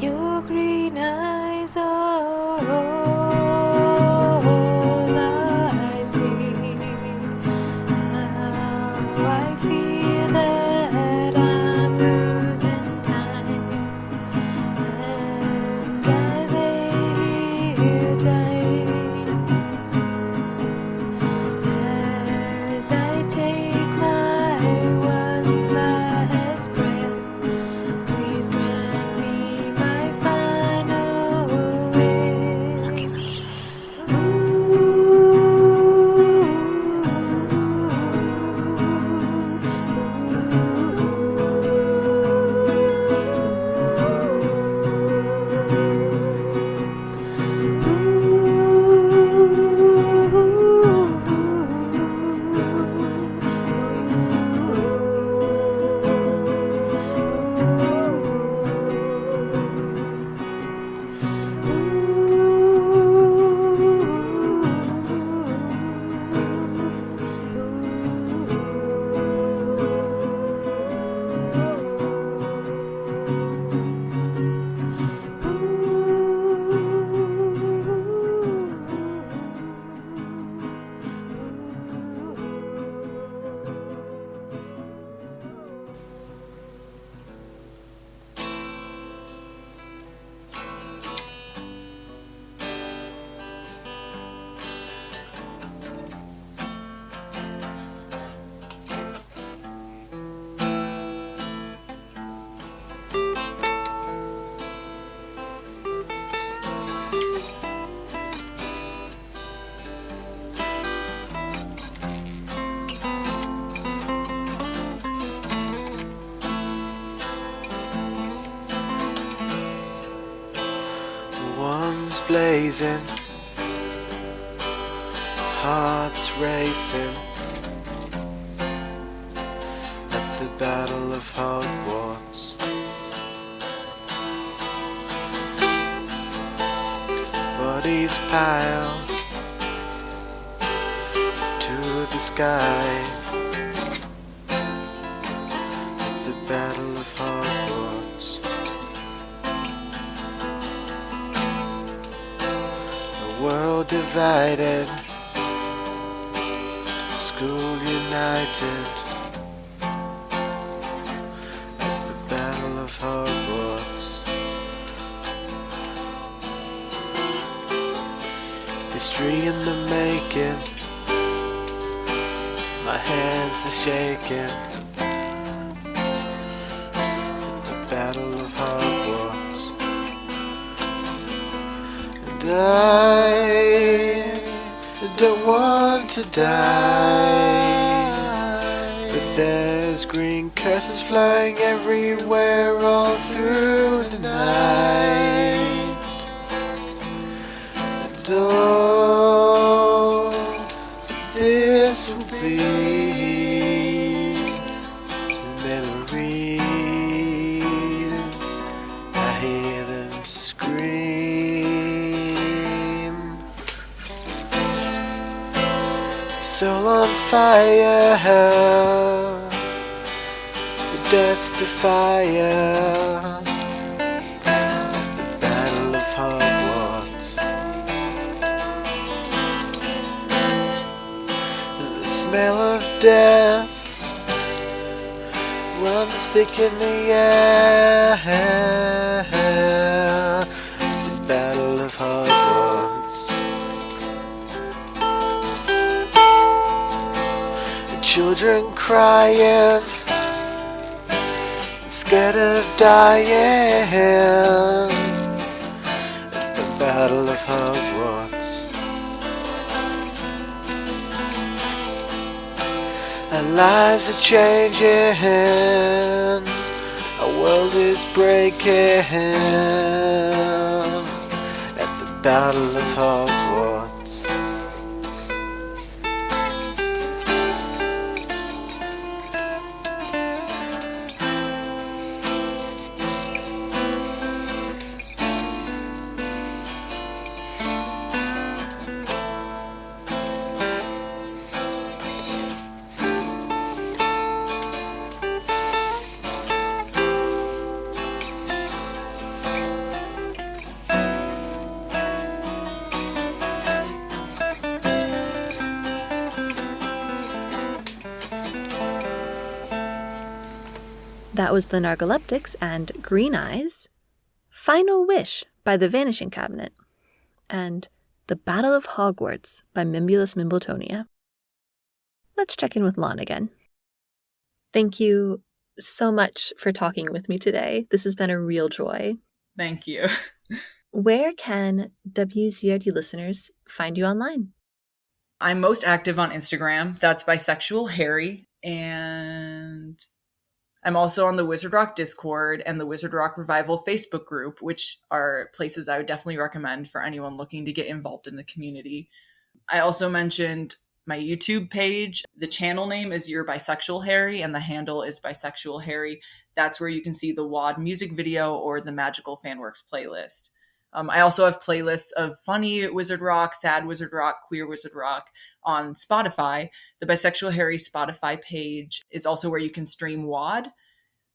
Your green eyes are all I see. How I feel that I'm losing time, and I lay here tight as I take my one last breath. Please grant me my final wish. Look at me. One's blazing, hearts racing at the Battle of Hogwarts. Bodies piled to the sky at the Battle of Hogwarts. World divided, school united at the Battle of Hogwarts. History in the making, my hands are shaking at the Battle of Hogwarts. I don't want to die, but there's green curses flying everywhere all through the night. And all this will be memories. I hear them scream. Soul on fire, the death defier, the Battle of Hogwarts. The smell of death runs thick in the air, the Battle of Hogwarts. Children crying, scared of dying at the Battle of Hogwarts. Our lives are changing, our world is breaking at the Battle of Hogwarts. That was the Narcoleptics and Green Eyes, Final Wish by the Vanishing Cabinet, and The Battle of Hogwarts by Mimbulus Mimbletonia. Let's check in with Lan again. Thank you so much for talking with me today. This has been a real joy. Thank you. Where can WZRD listeners find you online? I'm most active on Instagram. That's Bisexual Harry. And I'm also on the Wizard Rock Discord and the Wizard Rock Revival Facebook group, which are places I would definitely recommend for anyone looking to get involved in the community. I also mentioned my YouTube page. The channel name is Your Bisexual Harry, and the handle is Bisexual Harry. That's where you can see the WAD music video or the Magical Fanworks playlist. I also have playlists of funny Wizard Rock, sad Wizard Rock, queer Wizard Rock on Spotify. The Bisexual Harry Spotify page is also where you can stream WAD.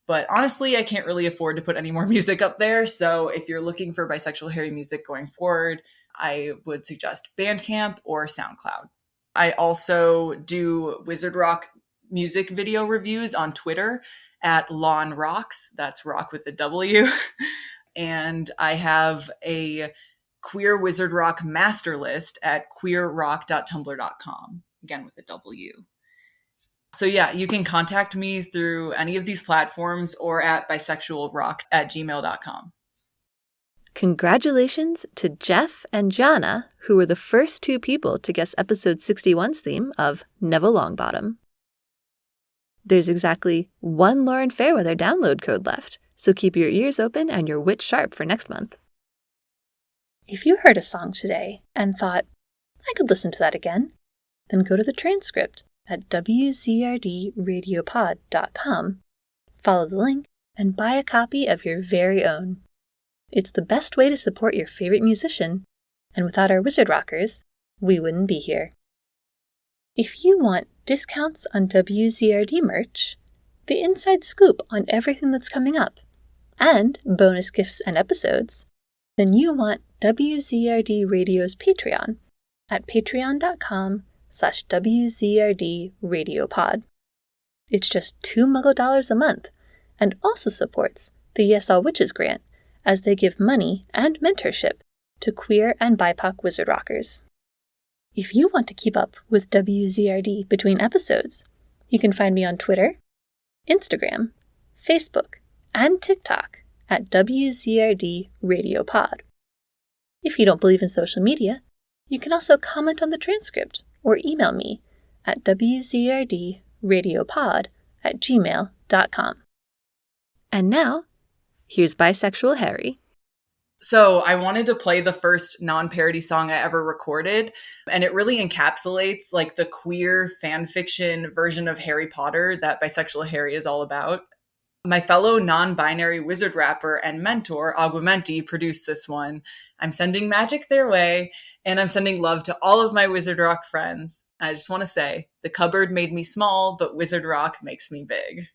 But honestly, I can't really afford to put any more music up there. So if you're looking for Bisexual Harry music going forward, I would suggest Bandcamp or SoundCloud. I also do Wizard Rock music video reviews on Twitter at Lan Rocks. That's rock with a W. And I have a Queer Wizard Rock master list at queerrock.tumblr.com, again with a W. So yeah, you can contact me through any of these platforms or at bisexualrock@gmail.com. Congratulations to Jeff and Jana, who were the first two people to guess episode 61's theme of Neville Longbottom. There's exactly one Lauren Fairweather download code left, so keep your ears open and your wits sharp for next month. If you heard a song today and thought, I could listen to that again, then go to the transcript at wzrdradiopod.com, follow the link, and buy a copy of your very own. It's the best way to support your favorite musician, and without our Wizard Rockers, we wouldn't be here. If you want discounts on WZRD merch, the inside scoop on everything that's coming up, and bonus gifts and episodes, then you want WZRD Radio's Patreon at patreon.com/WZRD Radiopod. It's just $2 Muggle a month, and also supports the Yes All Witches grant, as they give money and mentorship to queer and BIPOC Wizard Rockers. If you want to keep up with WZRD between episodes, you can find me on Twitter, Instagram, Facebook, and TikTok at WZRD Radiopod. If you don't believe in social media, you can also comment on the transcript or email me at wzrdradiopod@gmail.com. And now, here's Bisexual Harry. So I wanted to play the first non-parody song I ever recorded, and it really encapsulates like the queer fan fiction version of Harry Potter that Bisexual Harry is all about. My fellow non-binary wizard rapper and mentor, Aguamenti, produced this one. I'm sending magic their way, and I'm sending love to all of my Wizard Rock friends. I just want to say, the cupboard made me small, but Wizard Rock makes me big.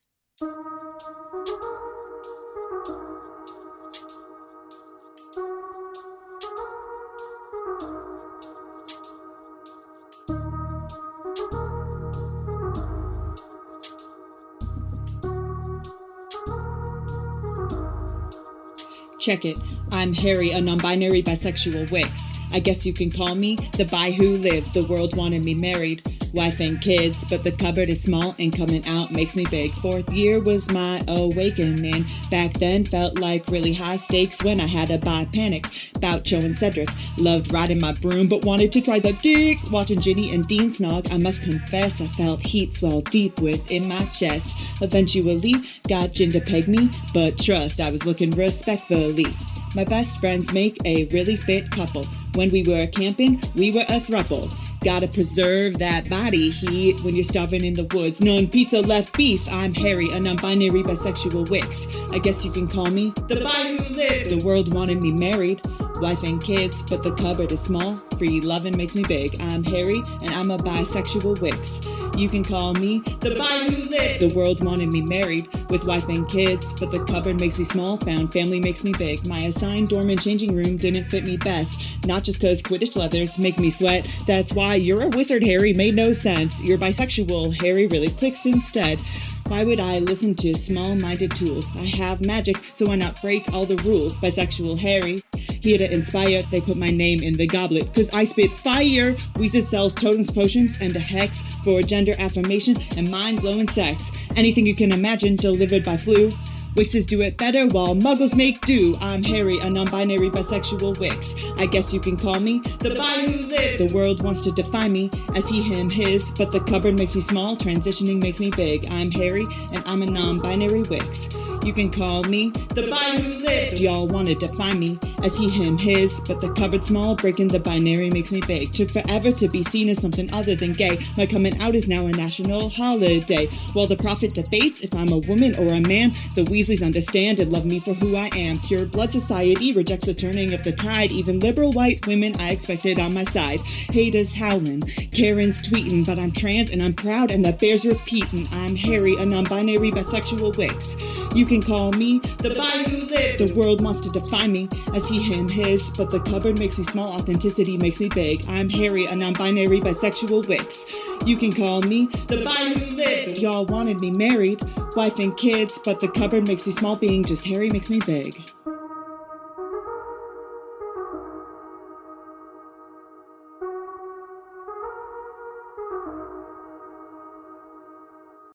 Check it. I'm Harry, a non-binary bisexual wix. I guess you can call me the bi who lived. The world wanted me married, wife and kids, but the cupboard is small and coming out makes me big. 4th year was my awakening. Back then felt like really high stakes when I had a bi panic. Bout Joe and Cedric. Loved riding my broom, but wanted to try the dick. Watching Ginny and Dean snog, I must confess I felt heat swell deep within my chest. Eventually got Jin to peg me, but trust, I was looking respectfully. My best friends make a really fit couple. When we were camping, we were a throuple. Gotta preserve that body heat when you're starving in the woods. None pizza, left beef. I'm Harry, a non-binary bisexual wix. I guess you can call me the bi who lived. The world wanted me married, wife and kids, but the cupboard is small. Free lovin' makes me big. I'm Harry, and I'm a bisexual wix. You can call me the bi who lived. The world wanted me married, with wife and kids, but the cupboard makes me small. Found family makes me big. My assigned dorm and changing room didn't fit me best. Not just cause Quidditch leathers make me sweat. That's why you're a wizard, Harry, made no sense. You're bisexual, Harry really clicks instead. Why would I listen to small-minded tools? I have magic, so why not break all the rules? Bisexual Harry, here to inspire, they put my name in the goblet, cause I spit fire! Weezus sells totems, potions, and a hex for gender affirmation and mind-blowing sex. Anything you can imagine, delivered by flu. Wixes do it better while muggles make do. I'm Harry, a non-binary bisexual wix. I guess you can call me the bi who lived. The world wants to define me as he, him, his, but the cupboard makes me small, transitioning makes me big. I'm Harry, and I'm a non-binary wix. You can call me the bi who lived. Y'all want to define me as he, him, his, but the cupboard small, breaking the binary makes me big. Took forever to be seen as something other than gay. My coming out is now a national holiday. While the prophet debates if I'm a woman or a man, the Weasleys understand and love me for who I am. Pure blood society rejects the turning of the tide. Even liberal white women I expected on my side. Haters howling, Karen's tweeting, but I'm trans and I'm proud and that bears repeating. I'm Harry, a non-binary bisexual wix. You can call me the bi who lived. The world wants to define me as he, him, his, but the cupboard makes me small, authenticity makes me big. I'm Harry, a non-binary bisexual wix. You can call me the bi who lived. Y'all wanted me married, wife and kids, but the cupboard makes me small. Being just Harry makes me big.